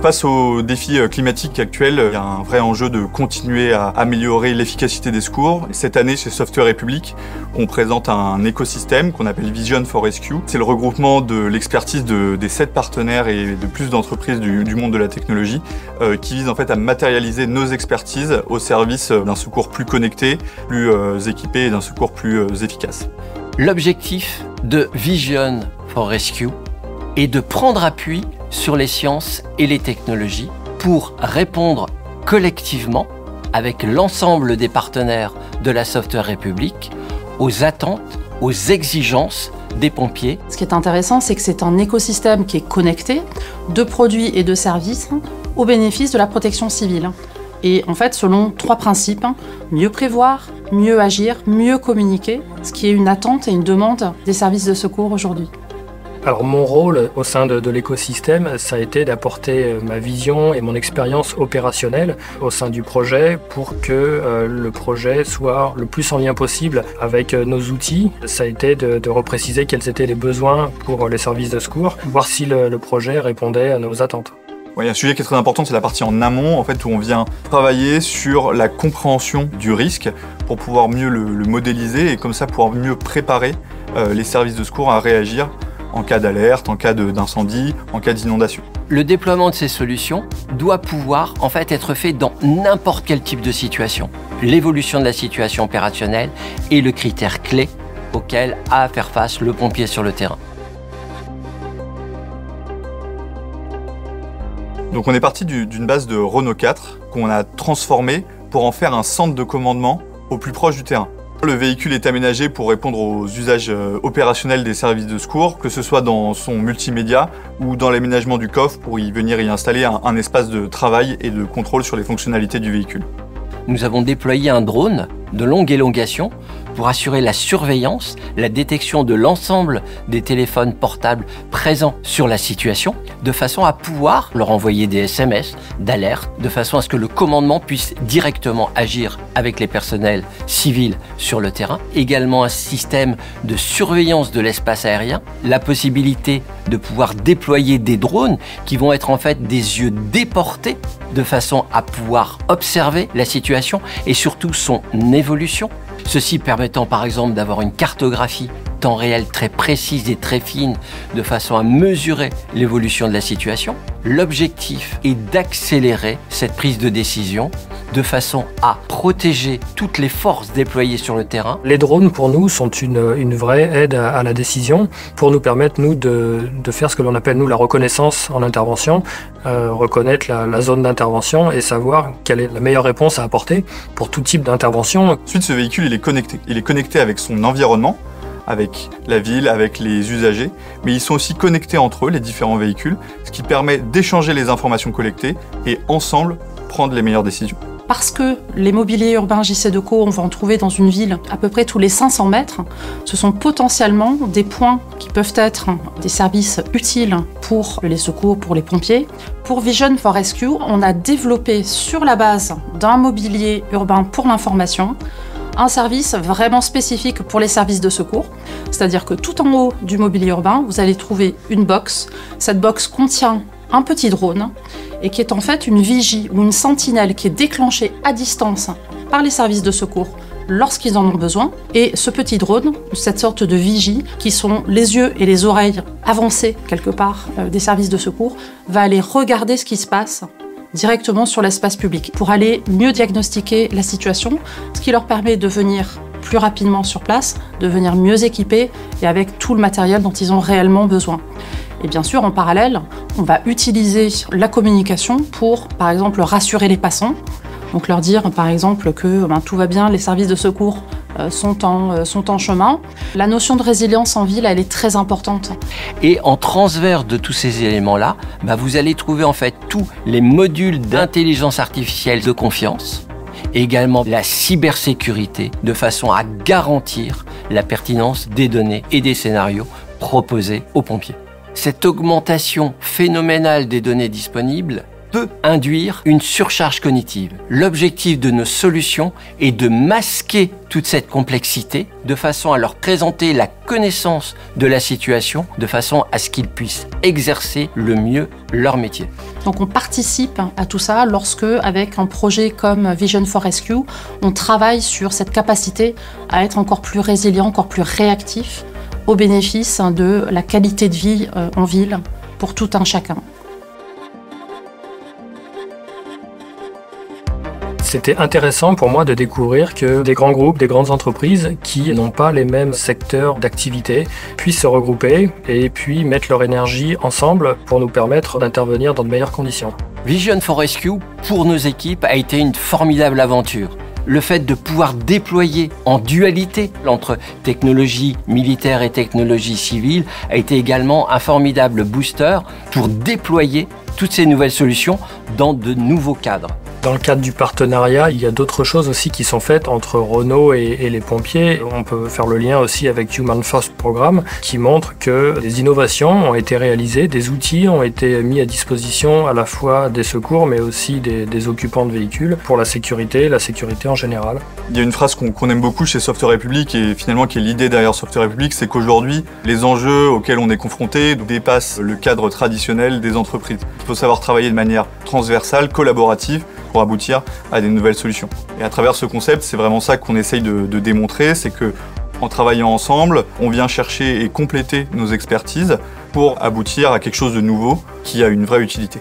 Face aux défis climatiques actuels, il y a un vrai enjeu de continuer à améliorer l'efficacité des secours. Cette année, chez Software République, on présente un écosystème qu'on appelle Vision for Rescue. C'est le regroupement de l'expertise des 7 partenaires et de plus d'entreprises du monde de la technologie qui vise en fait à matérialiser nos expertises au service d'un secours plus connecté, plus équipé et d'un secours plus efficace. L'objectif de Vision for Rescue est de prendre appui sur les sciences et les technologies pour répondre collectivement, avec l'ensemble des partenaires de la Software République, aux attentes, aux exigences des pompiers. Ce qui est intéressant, c'est que c'est un écosystème qui est connecté de produits et de services au bénéfice de la protection civile. Et en fait, selon 3 principes, mieux prévoir, mieux agir, mieux communiquer, ce qui est une attente et une demande des services de secours aujourd'hui. Alors mon rôle au sein de l'écosystème, ça a été d'apporter ma vision et mon expérience opérationnelle au sein du projet pour que le projet soit le plus en lien possible avec nos outils. Ça a été de repréciser quels étaient les besoins pour les services de secours, voir si le projet répondait à nos attentes. Il y a un sujet qui est très important, c'est la partie en amont, en fait, où on vient travailler sur la compréhension du risque pour pouvoir mieux le modéliser et comme ça pouvoir mieux préparer les services de secours à réagir en cas d'alerte, en cas d'incendie, en cas d'inondation. Le déploiement de ces solutions doit pouvoir en fait être fait dans n'importe quel type de situation. L'évolution de la situation opérationnelle est le critère clé auquel a à faire face le pompier sur le terrain. Donc on est parti d'une base de Renault 4 qu'on a transformée pour en faire un centre de commandement au plus proche du terrain. Le véhicule est aménagé pour répondre aux usages opérationnels des services de secours, que ce soit dans son multimédia ou dans l'aménagement du coffre pour venir y installer un espace de travail et de contrôle sur les fonctionnalités du véhicule. Nous avons déployé un drone de longue élongation pour assurer la surveillance, la détection de l'ensemble des téléphones portables présents sur la situation, de façon à pouvoir leur envoyer des SMS d'alerte, de façon à ce que le commandement puisse directement agir avec les personnels civils sur le terrain. Également un système de surveillance de l'espace aérien, la possibilité de pouvoir déployer des drones qui vont être en fait des yeux déportés de façon à pouvoir observer la situation et surtout son évolution. Ceci permettant par exemple d'avoir une cartographie temps réel très précise et très fine de façon à mesurer l'évolution de la situation. L'objectif est d'accélérer cette prise de décision de façon à protéger toutes les forces déployées sur le terrain. Les drones pour nous sont une vraie aide à la décision pour nous permettre nous de faire ce que l'on appelle nous la reconnaissance en intervention, reconnaître la zone d'intervention et savoir quelle est la meilleure réponse à apporter pour tout type d'intervention. Ensuite, ce véhicule il est connecté. Il est connecté avec son environnement, avec la ville, avec les usagers, mais ils sont aussi connectés entre eux, les différents véhicules, ce qui permet d'échanger les informations collectées et ensemble prendre les meilleures décisions. Parce que les mobiliers urbains JC-Deco, on va en trouver dans une ville à peu près tous les 500 mètres, ce sont potentiellement des points qui peuvent être des services utiles pour les secours, pour les pompiers. Pour Vision for Rescue, on a développé sur la base d'un mobilier urbain pour l'information, un service vraiment spécifique pour les services de secours. C'est-à-dire que tout en haut du mobilier urbain, vous allez trouver une box. Cette box contient un petit drone et qui est en fait une vigie ou une sentinelle qui est déclenchée à distance par les services de secours lorsqu'ils en ont besoin. Et ce petit drone, cette sorte de vigie, qui sont les yeux et les oreilles avancés quelque part des services de secours, va aller regarder ce qui se passe directement sur l'espace public pour aller mieux diagnostiquer la situation, ce qui leur permet de venir plus rapidement sur place, de venir mieux équipés et avec tout le matériel dont ils ont réellement besoin. Et bien sûr, en parallèle, on va utiliser la communication pour, par exemple, rassurer les passants. Donc leur dire, par exemple, que tout va bien, les services de secours sont en chemin. La notion de résilience en ville, elle est très importante. Et en transverse de tous ces éléments-là, vous allez trouver en fait tous les modules d'intelligence artificielle de confiance, et également la cybersécurité, de façon à garantir la pertinence des données et des scénarios proposés aux pompiers. Cette augmentation phénoménale des données disponibles peut induire une surcharge cognitive. L'objectif de nos solutions est de masquer toute cette complexité de façon à leur présenter la connaissance de la situation de façon à ce qu'ils puissent exercer le mieux leur métier. Donc on participe à tout ça lorsque, avec un projet comme Vision for Rescue, on travaille sur cette capacité à être encore plus résilient, encore plus réactif au bénéfice de la qualité de vie en ville pour tout un chacun. C'était intéressant pour moi de découvrir que des grands groupes, des grandes entreprises qui n'ont pas les mêmes secteurs d'activité puissent se regrouper et puis mettre leur énergie ensemble pour nous permettre d'intervenir dans de meilleures conditions. Vision for Rescue, pour nos équipes, a été une formidable aventure. Le fait de pouvoir déployer en dualité entre technologie militaire et technologie civile a été également un formidable booster pour déployer toutes ces nouvelles solutions dans de nouveaux cadres. Dans le cadre du partenariat, il y a d'autres choses aussi qui sont faites entre Renault et les pompiers. On peut faire le lien aussi avec Human First Programme qui montre que des innovations ont été réalisées, des outils ont été mis à disposition à la fois des secours mais aussi des occupants de véhicules pour la sécurité en général. Il y a une phrase qu'on aime beaucoup chez Software République et finalement qui est l'idée derrière Software République, c'est qu'aujourd'hui, les enjeux auxquels on est confronté dépassent le cadre traditionnel des entreprises. Il faut savoir travailler de manière transversale, collaborative, pour aboutir à des nouvelles solutions. Et à travers ce concept, c'est vraiment ça qu'on essaye de démontrer, c'est que en travaillant ensemble, on vient chercher et compléter nos expertises pour aboutir à quelque chose de nouveau qui a une vraie utilité.